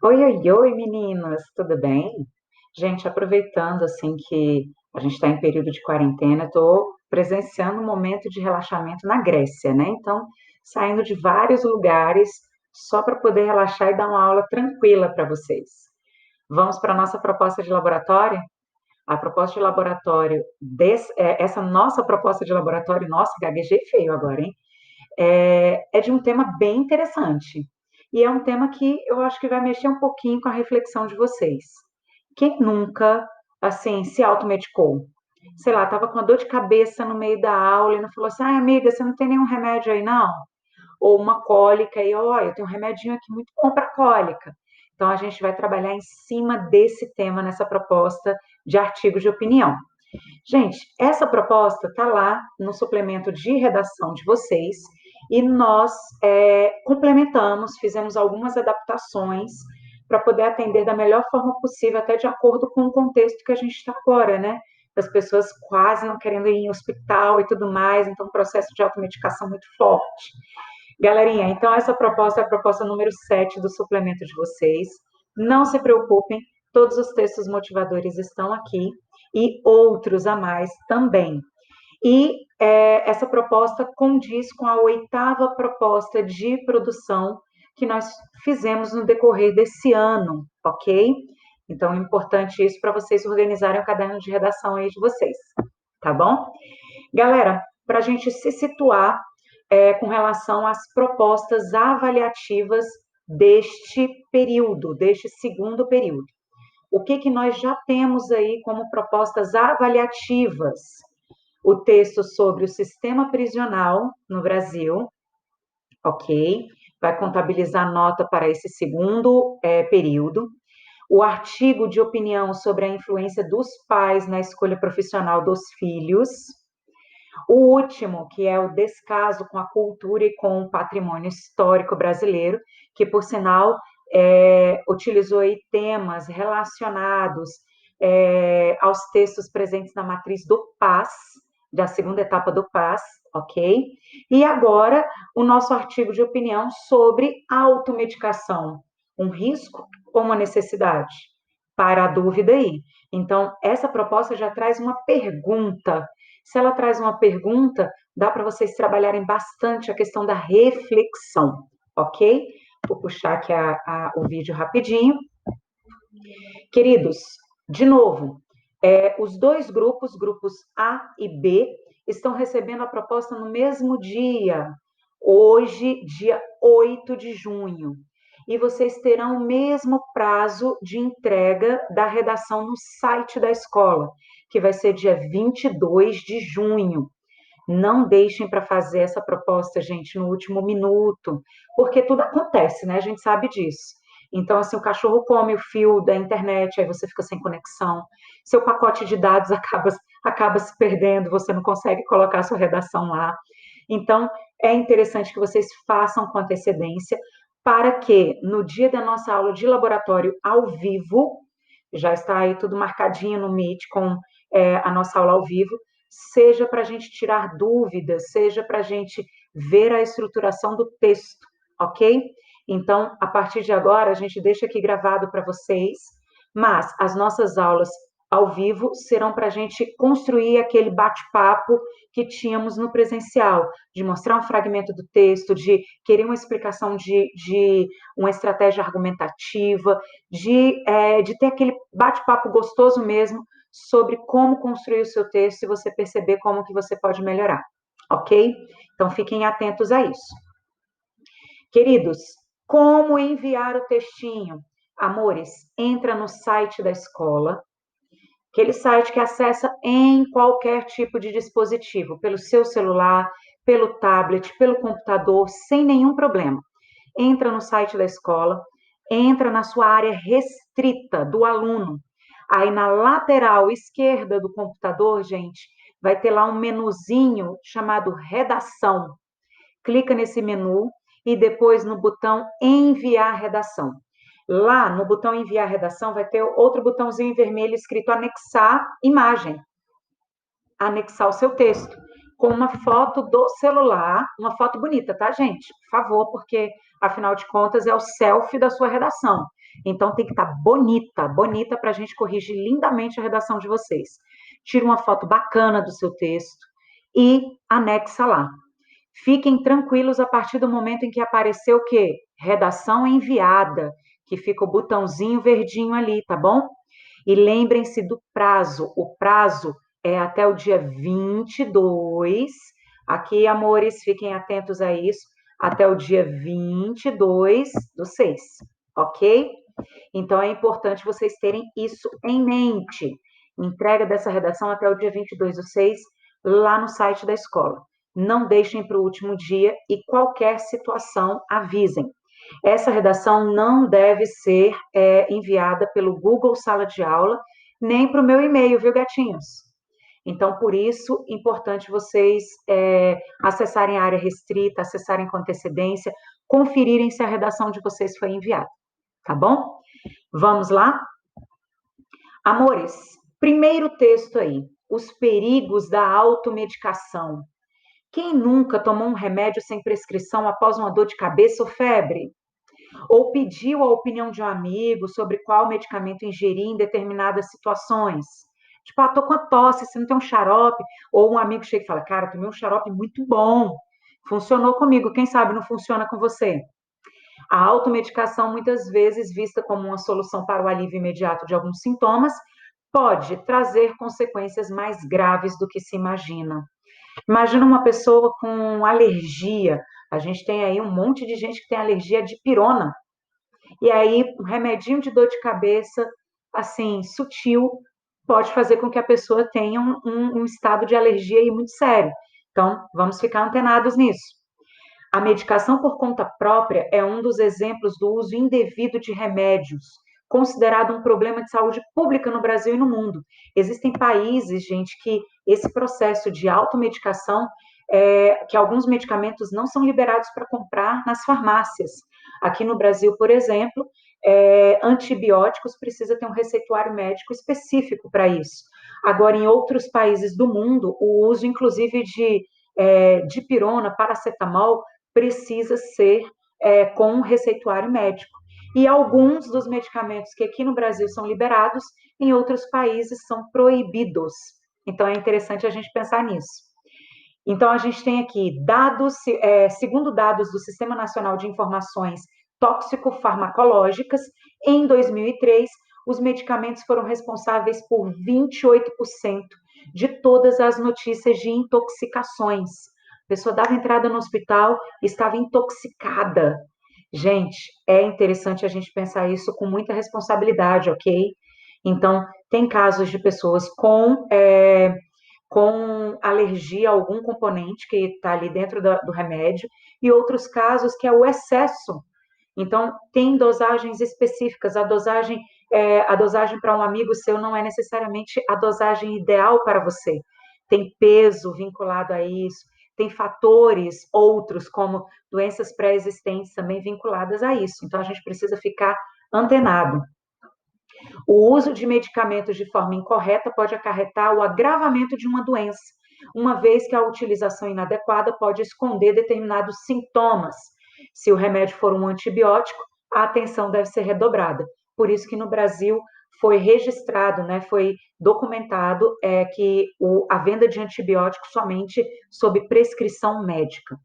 Oi, oi, oi, meninas, tudo bem? Gente, aproveitando assim que a gente está em período de quarentena, estou presenciando um momento de relaxamento na Grécia, né? Então, saindo de vários lugares só para poder relaxar e dar uma aula tranquila para vocês. Vamos para a nossa proposta de laboratório? A proposta de laboratório, essa nossa proposta de laboratório, nossa, gaguejei feio agora, hein? É de um tema bem interessante. E é um tema que eu acho que vai mexer um pouquinho com a reflexão de vocês. Quem nunca, assim, se automedicou? Sei lá, estava com uma dor de cabeça no meio da aula e não falou assim, ah, amiga, você não tem nenhum remédio aí, não? Ou uma cólica e, ó, eu tenho um remedinho aqui muito bom para cólica. Então, a gente vai trabalhar em cima desse tema nessa proposta de artigo de opinião. Gente, essa proposta está lá no suplemento de redação de vocês e nós complementamos, fizemos algumas adaptações para poder atender da melhor forma possível, até de acordo com o contexto que a gente está agora, né? As pessoas quase não querendo ir em hospital e tudo mais, então, um processo de automedicação muito forte. Galerinha, então essa proposta é a proposta número 7 do suplemento de vocês. Não se preocupem, todos os textos motivadores estão aqui e outros a mais também. E essa proposta condiz com a oitava proposta de produção que nós fizemos no decorrer desse ano, ok? Então, é importante isso para vocês organizarem o caderno de redação aí de vocês, tá bom? Galera, para a gente se situar com relação às propostas avaliativas deste período, deste segundo período. O que, que nós já temos aí como propostas avaliativas? O texto sobre o sistema prisional no Brasil, ok? Vai contabilizar nota para esse segundo período. O artigo de opinião sobre a influência dos pais na escolha profissional dos filhos. O último, que é o descaso com a cultura e com o patrimônio histórico brasileiro, que, por sinal, utilizou aí temas relacionados aos textos presentes na matriz do PAS, da segunda etapa do PAS, ok? E agora, o nosso artigo de opinião sobre automedicação, um risco ou uma necessidade? Para a dúvida aí. Então, essa proposta já traz uma pergunta. Se ela traz uma pergunta, dá para vocês trabalharem bastante a questão da reflexão, ok? Vou puxar aqui o vídeo rapidinho. Queridos, de novo, os dois grupos A e B, estão recebendo a proposta no mesmo dia, hoje, dia 8 de junho. E vocês terão o mesmo prazo de entrega da redação no site da escola, que vai ser dia 22 de junho. Não deixem para fazer essa proposta, gente, no último minuto, porque tudo acontece, né? A gente sabe disso. Então, assim, o cachorro come o fio da internet, aí você fica sem conexão. Seu pacote de dados acaba se perdendo, você não consegue colocar a sua redação lá. Então, é interessante que vocês façam com antecedência para que no dia da nossa aula de laboratório ao vivo, já está aí tudo marcadinho no Meet com a nossa aula ao vivo, seja para a gente tirar dúvidas, seja para a gente ver a estruturação do texto, ok? Então, a partir de agora, a gente deixa aqui gravado para vocês, mas as nossas aulas ao vivo serão para a gente construir aquele bate-papo que tínhamos no presencial, de mostrar um fragmento do texto, de querer uma explicação de uma estratégia argumentativa, de ter aquele bate-papo gostoso mesmo sobre como construir o seu texto e você perceber como que você pode melhorar, ok? Então, fiquem atentos a isso. Queridos, como enviar o textinho? Amores, entra no site da escola, aquele site que acessa em qualquer tipo de dispositivo, pelo seu celular, pelo tablet, pelo computador, sem nenhum problema. Entra no site da escola, entra na sua área restrita do aluno. Aí na lateral esquerda do computador, gente, vai ter lá um menuzinho chamado redação. Clica nesse menu e depois no botão enviar redação. Lá no botão enviar redação vai ter outro botãozinho em vermelho escrito anexar imagem. Anexar o seu texto com uma foto do celular, uma foto bonita, tá, gente? Por favor, porque afinal de contas é o selfie da sua redação. Então tem que estar bonita, bonita para a gente corrigir lindamente a redação de vocês. Tira uma foto bacana do seu texto e anexa lá. Fiquem tranquilos a partir do momento em que apareceu o quê? Redação enviada, que fica o botãozinho verdinho ali, tá bom? E lembrem-se do prazo. O prazo é até o dia 22. Aqui, amores, fiquem atentos a isso. Até o dia 22/6, ok? Então, é importante vocês terem isso em mente. Entrega dessa redação até o dia 22/6, lá no site da escola. Não deixem para o último dia e qualquer situação avisem. Essa redação não deve ser enviada pelo Google Sala de Aula, nem para o meu e-mail, viu, gatinhos? Então, por isso, importante vocês acessarem a área restrita, acessarem com antecedência, conferirem se a redação de vocês foi enviada, tá bom? Vamos lá? Amores, primeiro texto aí, os perigos da automedicação. Quem nunca tomou um remédio sem prescrição após uma dor de cabeça ou febre? Ou pediu a opinião de um amigo sobre qual medicamento ingerir em determinadas situações? Tipo, tô com a tosse, você não tem um xarope? Ou um amigo chega e fala, cara, tomei um xarope muito bom, funcionou comigo, quem sabe não funciona com você? A automedicação, muitas vezes vista como uma solução para o alívio imediato de alguns sintomas, pode trazer consequências mais graves do que se imagina. Imagina uma pessoa com alergia. A gente tem aí um monte de gente que tem alergia de pirona. E aí, um remedinho de dor de cabeça, assim, sutil, pode fazer com que a pessoa tenha um estado de alergia aí muito sério. Então, vamos ficar antenados nisso. A medicação por conta própria é um dos exemplos do uso indevido de remédios, considerado um problema de saúde pública no Brasil e no mundo. Existem países, gente, que esse processo de automedicação, que alguns medicamentos não são liberados para comprar nas farmácias. Aqui no Brasil, por exemplo, antibióticos precisa ter um receituário médico específico para isso. Agora, em outros países do mundo, o uso, inclusive, de pirona, paracetamol, precisa ser com um receituário médico. E alguns dos medicamentos que aqui no Brasil são liberados, em outros países são proibidos. Então é interessante a gente pensar nisso. Então a gente tem aqui dados, segundo dados do Sistema Nacional de Informações Tóxico-Farmacológicas, em 2003, os medicamentos foram responsáveis por 28% de todas as notícias de intoxicações. A pessoa dava entrada no hospital e estava intoxicada. Gente, é interessante a gente pensar isso com muita responsabilidade, ok? Então, tem casos de pessoas com alergia a algum componente que está ali dentro do remédio, e outros casos que é o excesso. Então, tem dosagens específicas. A dosagem para um amigo seu não é necessariamente a dosagem ideal para você. Tem peso vinculado a isso, tem fatores outros, como doenças pré-existentes também vinculadas a isso. Então, a gente precisa ficar antenado. O uso de medicamentos de forma incorreta pode acarretar o agravamento de uma doença, uma vez que a utilização inadequada pode esconder determinados sintomas. Se o remédio for um antibiótico, a atenção deve ser redobrada. Por isso que no Brasil foi registrado, né, foi documentado que a venda de antibióticos somente sob prescrição médica.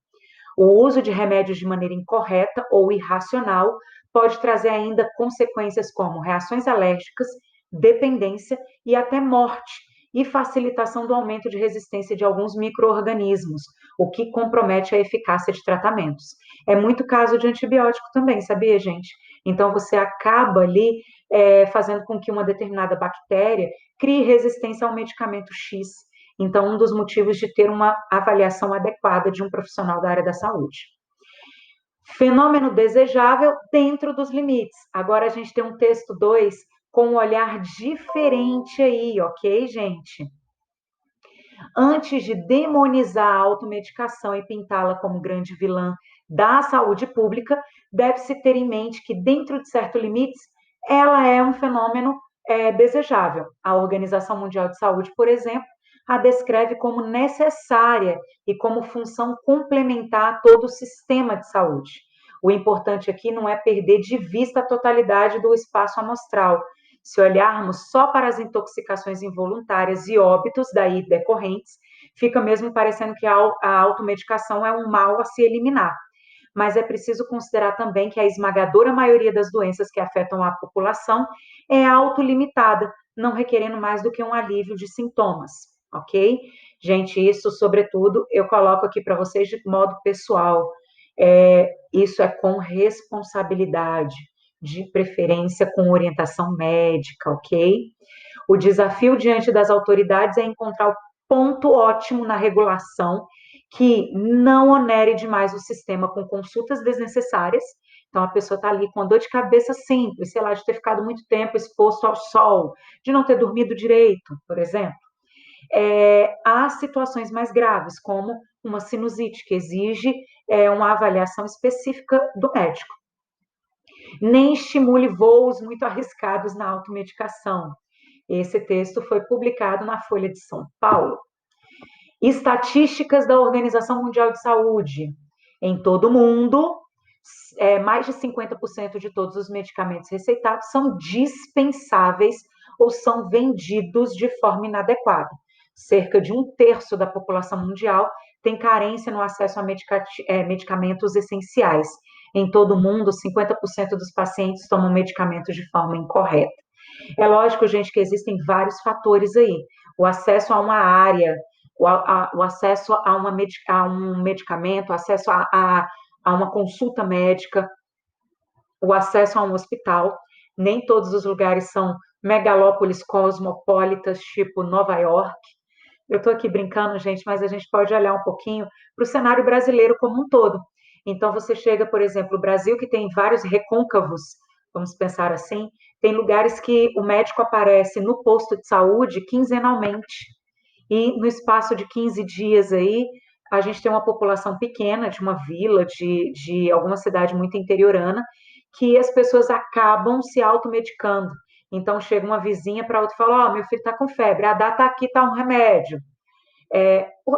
O uso de remédios de maneira incorreta ou irracional pode trazer ainda consequências como reações alérgicas, dependência e até morte, e facilitação do aumento de resistência de alguns micro-organismos, o que compromete a eficácia de tratamentos. É muito caso de antibiótico também, sabia, gente? Então, você acaba ali fazendo com que uma determinada bactéria crie resistência ao medicamento X. Então, um dos motivos de ter uma avaliação adequada de um profissional da área da saúde. Fenômeno desejável dentro dos limites. Agora a gente tem um texto 2 com um olhar diferente aí, ok, gente? Antes de demonizar a automedicação e pintá-la como grande vilã da saúde pública, deve-se ter em mente que, dentro de certos limites, ela é um fenômeno desejável. A Organização Mundial de Saúde, por exemplo, a descreve como necessária e como função complementar a todo o sistema de saúde. O importante aqui não é perder de vista a totalidade do espaço amostral. Se olharmos só para as intoxicações involuntárias e óbitos daí decorrentes, fica mesmo parecendo que a automedicação é um mal a se eliminar. Mas é preciso considerar também que a esmagadora maioria das doenças que afetam a população é autolimitada, não requerendo mais do que um alívio de sintomas, ok? Gente, isso, sobretudo, eu coloco aqui para vocês de modo pessoal. Isso é com responsabilidade, de preferência com orientação médica, ok? O desafio diante das autoridades é encontrar o ponto ótimo na regulação que não onere demais o sistema com consultas desnecessárias. Então, a pessoa está ali com uma dor de cabeça simples, sei lá, de ter ficado muito tempo exposto ao sol, de não ter dormido direito, por exemplo. Há situações mais graves, como uma sinusite, que exige uma avaliação específica do médico. Nem estimule voos muito arriscados na automedicação. Esse texto foi publicado na Folha de São Paulo. Estatísticas da Organização Mundial de Saúde. Em todo o mundo, mais de 50% de todos os medicamentos receitados são dispensáveis ou são vendidos de forma inadequada. Cerca de 1/3 da população mundial tem carência no acesso a medicamentos essenciais. Em todo o mundo, 50% dos pacientes tomam medicamentos de forma incorreta. É lógico, gente, que existem vários fatores aí. O acesso a uma área, o acesso a um medicamento, o acesso a uma consulta médica, o acesso a um hospital. Nem todos os lugares são megalópolis cosmopolitas, tipo Nova York. Eu estou aqui brincando, gente, mas a gente pode olhar um pouquinho para o cenário brasileiro como um todo. Então, você chega, por exemplo, o Brasil, que tem vários recôncavos, vamos pensar assim, tem lugares que o médico aparece no posto de saúde quinzenalmente. E no espaço de 15 dias aí, a gente tem uma população pequena, de uma vila, de alguma cidade muito interiorana, que as pessoas acabam se automedicando. Então, chega uma vizinha para outra e fala: Ó, meu filho está com febre, a data aqui está um remédio.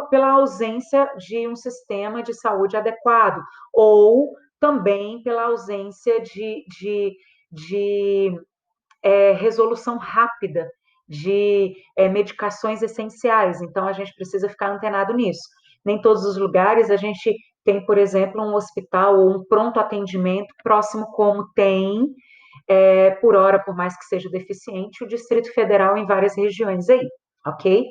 Pela ausência de um sistema de saúde adequado, ou também pela ausência de resolução rápida de medicações essenciais. Então, a gente precisa ficar antenado nisso. Nem todos os lugares a gente tem, por exemplo, um hospital ou um pronto atendimento próximo, como tem, por hora, por mais que seja deficiente, o Distrito Federal em várias regiões aí, ok?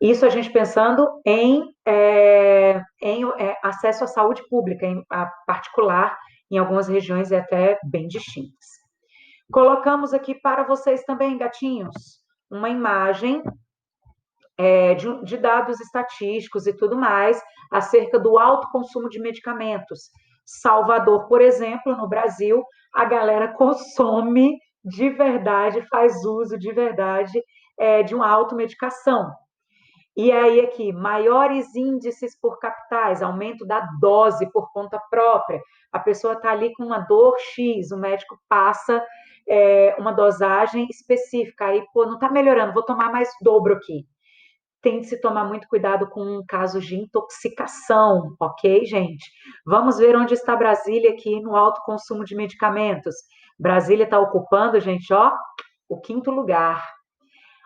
Isso a gente pensando em acesso à saúde pública, a particular, em algumas regiões é até bem distintas. Colocamos aqui para vocês também, gatinhos, uma imagem de dados estatísticos e tudo mais acerca do alto consumo de medicamentos. Salvador, por exemplo, no Brasil, a galera consome de verdade, faz uso de verdade de uma automedicação. E aí aqui, maiores índices por capitais, aumento da dose por conta própria. A pessoa está ali com uma dor X, o médico passa uma dosagem específica. Aí, pô, não está melhorando, vou tomar mais dobro aqui. Tem que se tomar muito cuidado com casos de intoxicação, ok, gente? Vamos ver onde está Brasília aqui no alto consumo de medicamentos. Brasília está ocupando, gente, ó, o 5º lugar.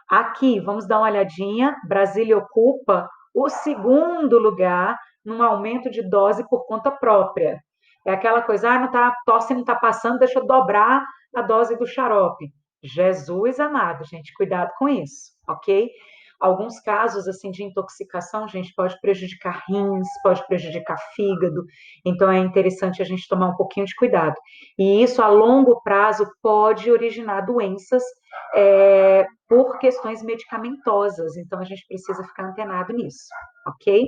Aqui, vamos dar uma olhadinha, Brasília ocupa o 2º lugar num aumento de dose por conta própria. É aquela coisa, não tá, tosse não está passando, deixa eu dobrar a dose do xarope. Jesus amado, gente, cuidado com isso, ok? Alguns casos, assim, de intoxicação, gente, pode prejudicar rins, pode prejudicar fígado, então é interessante a gente tomar um pouquinho de cuidado. E isso, a longo prazo, pode originar doenças por questões medicamentosas, então a gente precisa ficar antenado nisso, ok?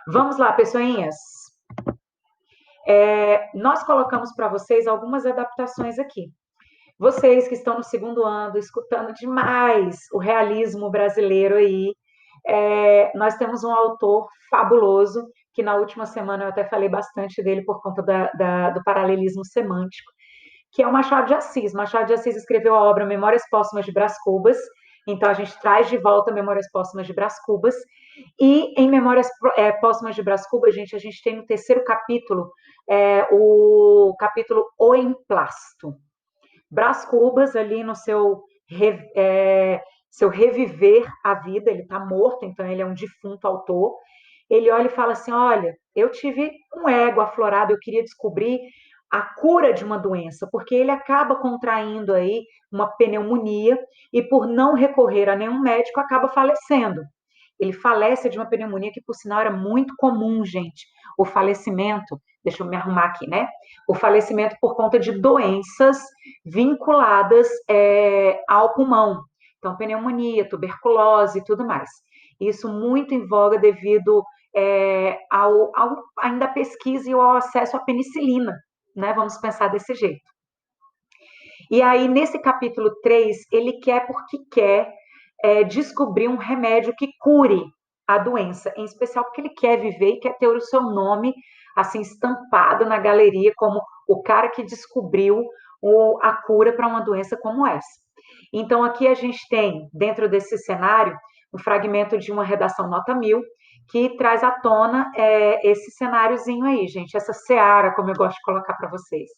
Vamos lá, pessoinhas. Nós colocamos para vocês algumas adaptações aqui. Vocês que estão no 2º ano, escutando demais o realismo brasileiro aí, nós temos um autor fabuloso, que na última semana eu até falei bastante dele por conta do paralelismo semântico, que é o Machado de Assis. Machado de Assis escreveu a obra Memórias Póstumas de Brás Cubas, então a gente traz de volta Memórias Póstumas de Brás Cubas, E em Memórias Póstumas de Brás Cubas, gente, a gente tem no terceiro capítulo o capítulo O Emplasto. Brás Cubas, ali no seu reviver a vida, ele está morto, então ele é um defunto autor. Ele olha e fala assim: olha, eu tive um ego aflorado, eu queria descobrir a cura de uma doença, porque ele acaba contraindo aí uma pneumonia e por não recorrer a nenhum médico acaba falecendo. Ele falece de uma pneumonia que, por sinal, era muito comum, gente. O falecimento, deixa eu me arrumar aqui, né? O falecimento por conta de doenças vinculadas ao pulmão. Então, pneumonia, tuberculose e tudo mais. Isso muito em voga devido ainda à pesquisa e ao acesso à penicilina, né? Vamos pensar desse jeito. E aí, nesse capítulo 3, ele quer porque quer descobrir um remédio que cure a doença, em especial porque ele quer viver e quer ter o seu nome assim estampado na galeria como o cara que descobriu a cura para uma doença como essa. Então aqui a gente tem, dentro desse cenário, um fragmento de uma redação nota 1000, que traz à tona esse cenáriozinho aí, gente, essa seara, como eu gosto de colocar para vocês.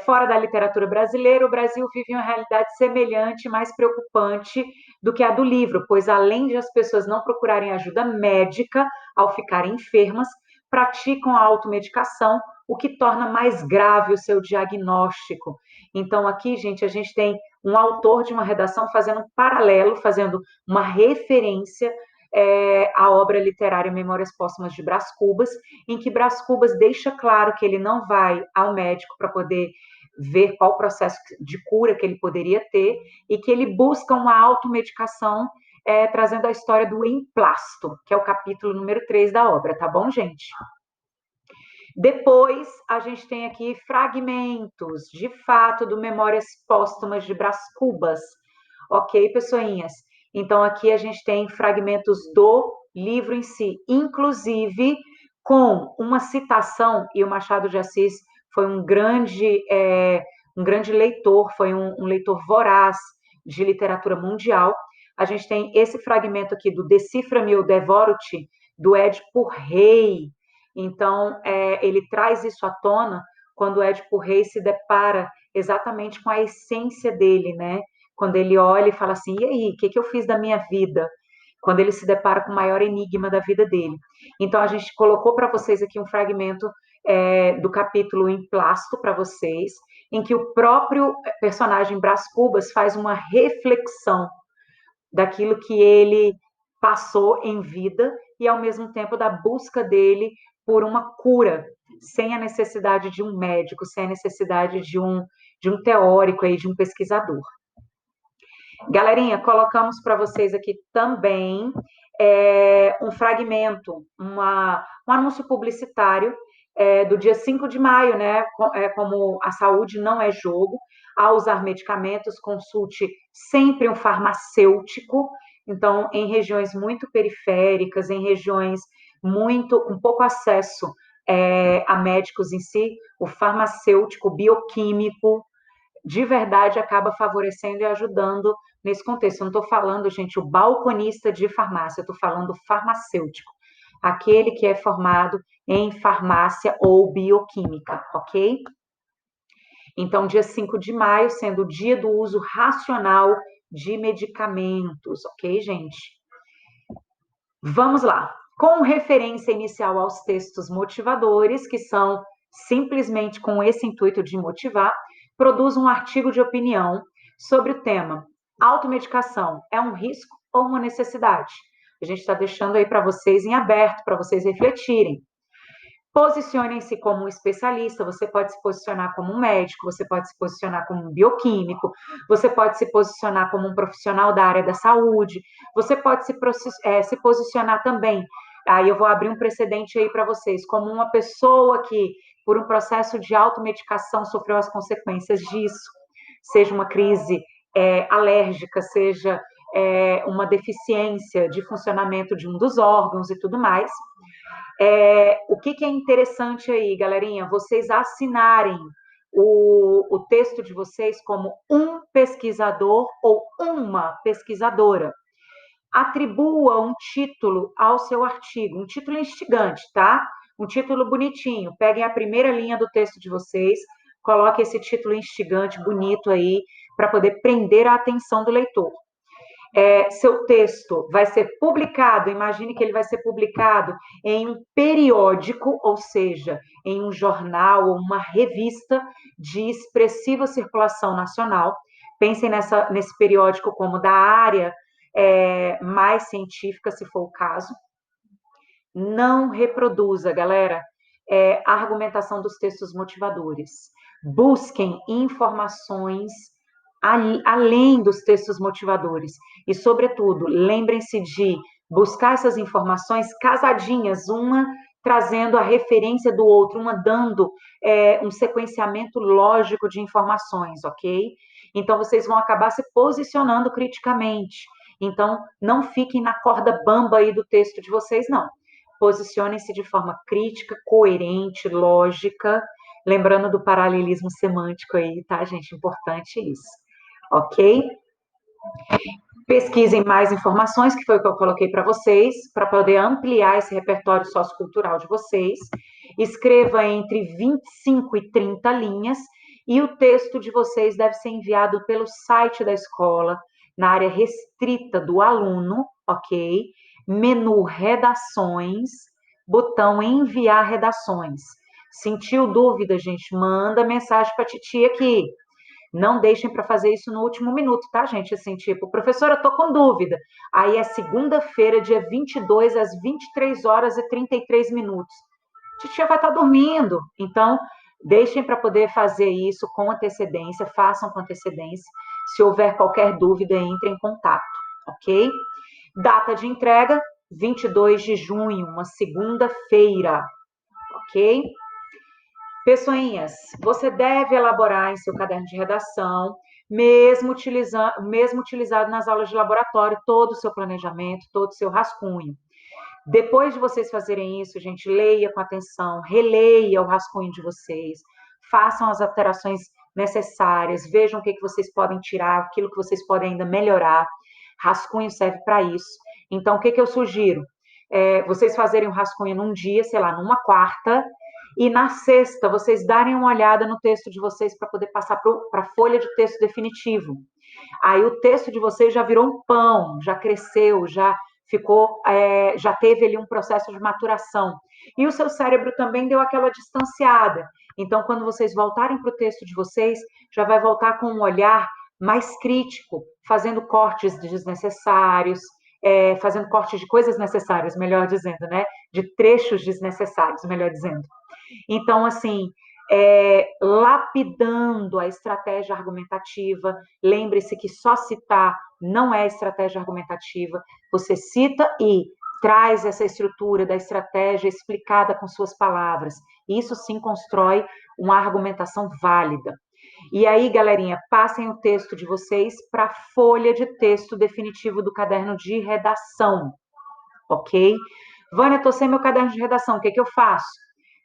Fora da literatura brasileira, o Brasil vive uma realidade semelhante, mais preocupante do que a do livro, pois além de as pessoas não procurarem ajuda médica ao ficarem enfermas, praticam a automedicação, o que torna mais grave o seu diagnóstico. Então, aqui, gente, a gente tem um autor de uma redação fazendo um paralelo, fazendo uma referência à obra literária Memórias Póstumas de Brás Cubas, em que Brás Cubas deixa claro que ele não vai ao médico para poder ver qual processo de cura que ele poderia ter e que ele busca uma automedicação trazendo a história do emplasto, que é o capítulo número 3 da obra, tá bom, gente? Depois, a gente tem aqui fragmentos, de fato, do Memórias Póstumas de Brás Cubas. Ok, pessoinhas? Então, aqui a gente tem fragmentos do livro em si, inclusive com uma citação, e o Machado de Assis foi um grande leitor, foi um leitor voraz de literatura mundial. A gente tem esse fragmento aqui do Decifra-me ou Devoro-te, do Édipo Rei. Então, ele traz isso à tona quando o Édipo Rei se depara exatamente com a essência dele, né? Quando ele olha e fala assim, e aí, o que eu fiz da minha vida? Quando ele se depara com o maior enigma da vida dele. Então, a gente colocou para vocês aqui um fragmento do capítulo Emplasto para vocês, em que o próprio personagem Brás Cubas faz uma reflexão daquilo que ele passou em vida e, ao mesmo tempo, da busca dele por uma cura, sem a necessidade de um médico, sem a necessidade de um teórico, aí, de um pesquisador. Galerinha, colocamos para vocês aqui também um fragmento, um anúncio publicitário do dia 5 de maio, né? Como a saúde não é jogo, ao usar medicamentos, consulte sempre um farmacêutico. Então, em regiões muito periféricas, em regiões um pouco acesso a médicos em si, o farmacêutico, bioquímico, de verdade acaba favorecendo e ajudando nesse contexto. Eu não estou falando, gente, o balconista de farmácia, eu estou falando farmacêutico, aquele que é formado em farmácia ou bioquímica, ok? Então, dia 5 de maio, sendo o dia do uso racional de medicamentos, ok, gente? Vamos lá. Com referência inicial aos textos motivadores, que são simplesmente com esse intuito de motivar, produz um artigo de opinião sobre o tema: automedicação é um risco ou uma necessidade? A gente está deixando aí para vocês em aberto, para vocês refletirem. Posicionem-se como um especialista, você pode se posicionar como um médico, você pode se posicionar como um bioquímico, você pode se posicionar como um profissional da área da saúde, você pode se posicionar também, aí eu vou abrir um precedente aí para vocês, como uma pessoa que, por um processo de automedicação, sofreu as consequências disso, seja uma crise alérgica, seja uma deficiência de funcionamento de um dos órgãos e tudo mais. O que é interessante aí, galerinha? Vocês assinarem o texto de vocês como um pesquisador ou uma pesquisadora. atribua um título ao seu artigo, um título instigante, tá? Um título bonitinho. Peguem a primeira linha do texto de vocês, coloquem esse título instigante, bonito aí, para poder prender a atenção do leitor. Seu texto vai ser publicado, imagine que ele vai ser publicado em um periódico, ou seja, em um jornal ou uma revista de expressiva circulação nacional. Pensem nesse periódico como da área mais científica, se for o caso. Não reproduza, galera, a argumentação dos textos motivadores. Busquem informações além dos textos motivadores. E, sobretudo, lembrem-se de buscar essas informações casadinhas, uma trazendo a referência do outro, uma dando um sequenciamento lógico de informações, ok? Então, vocês vão acabar se posicionando criticamente. Então, não fiquem na corda bamba aí do texto de vocês, não. Posicionem-se de forma crítica, coerente, lógica, lembrando do paralelismo semântico aí, tá, gente? Importante isso, ok? Pesquisem mais informações, que foi o que eu coloquei para vocês, para poder ampliar esse repertório sociocultural de vocês. Escreva entre 25 e 30 linhas, e o texto de vocês deve ser enviado pelo site da escola, na área restrita do aluno, ok? Menu redações, botão enviar redações. Sentiu dúvida, gente? Manda mensagem para a titia aqui. Não deixem para fazer isso no último minuto, tá, gente? Assim, tipo, professora, eu tô com dúvida. Aí é segunda-feira, dia 22, às 23 horas e 33 minutos. A titia vai estar dormindo. Então, deixem para poder fazer isso com antecedência, façam com antecedência. Se houver qualquer dúvida, entre em contato, ok? Data de entrega, 22 de junho, uma segunda-feira, ok? Pessoinhas, você deve elaborar em seu caderno de redação, mesmo utilizado nas aulas de laboratório, todo o seu planejamento, todo o seu rascunho. Depois de vocês fazerem isso, gente, leia com atenção, releia o rascunho de vocês, façam as alterações necessárias, vejam o que vocês podem tirar, aquilo que vocês podem ainda melhorar. Rascunho serve para isso. Então, o que eu sugiro? Vocês fazerem o rascunho num dia, sei lá, numa quarta, e na sexta vocês darem uma olhada no texto de vocês para poder passar para a folha de texto definitivo. Aí o texto de vocês já virou um pão, já cresceu, já ficou, já teve ali um processo de maturação. E o seu cérebro também deu aquela distanciada. Então, quando vocês voltarem para o texto de vocês, já vai voltar com um olhar mais crítico, fazendo cortes desnecessários, fazendo cortes de coisas necessárias, melhor dizendo, né? De trechos desnecessários, melhor dizendo. Então, assim, lapidando a estratégia argumentativa, lembre-se que só citar não é estratégia argumentativa, você cita e traz essa estrutura da estratégia explicada com suas palavras. Isso sim constrói uma argumentação válida. E aí, galerinha, passem o texto de vocês para a folha de texto definitivo do caderno de redação, ok? Vânia, estou sem meu caderno de redação, o que eu faço?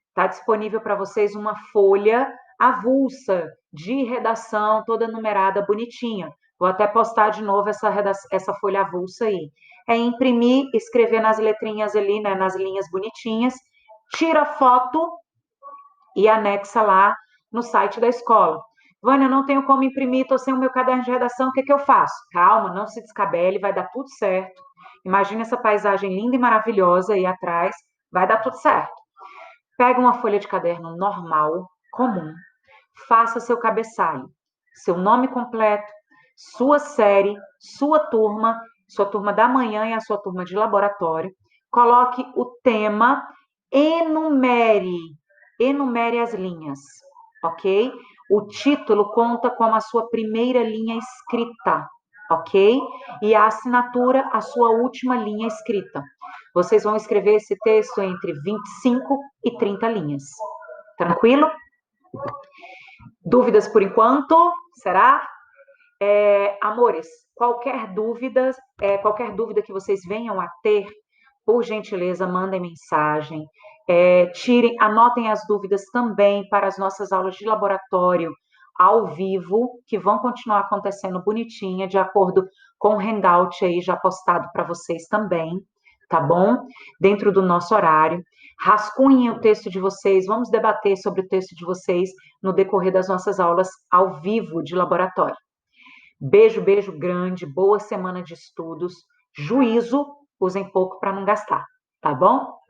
Está disponível para vocês uma folha avulsa de redação, toda numerada, bonitinha. Vou até postar de novo essa folha avulsa aí. Imprimir, escrever nas letrinhas ali, né, nas linhas bonitinhas, tira foto e anexa lá no site da escola. Vânia, não tenho como imprimir, estou sem o meu caderno de redação, o que eu faço? Calma, não se descabele, vai dar tudo certo. Imagina essa paisagem linda e maravilhosa aí atrás, vai dar tudo certo. Pega uma folha de caderno normal, comum, faça seu cabeçalho, seu nome completo, sua série, sua turma da manhã e a sua turma de laboratório. Coloque o tema, enumere as linhas, ok? O título conta como a sua primeira linha escrita, ok? E a assinatura, a sua última linha escrita. Vocês vão escrever esse texto entre 25 e 30 linhas. Tranquilo? Dúvidas por enquanto? Será? Amores, qualquer dúvida que vocês venham a ter, por gentileza, mandem mensagem. Anotem as dúvidas também para as nossas aulas de laboratório ao vivo, que vão continuar acontecendo bonitinha, de acordo com o Hangout aí já postado para vocês também, tá bom? Dentro do nosso horário. Rascunhem o texto de vocês, vamos debater sobre o texto de vocês no decorrer das nossas aulas ao vivo de laboratório. Beijo, beijo grande, boa semana de estudos. Juízo, usem pouco para não gastar, tá bom?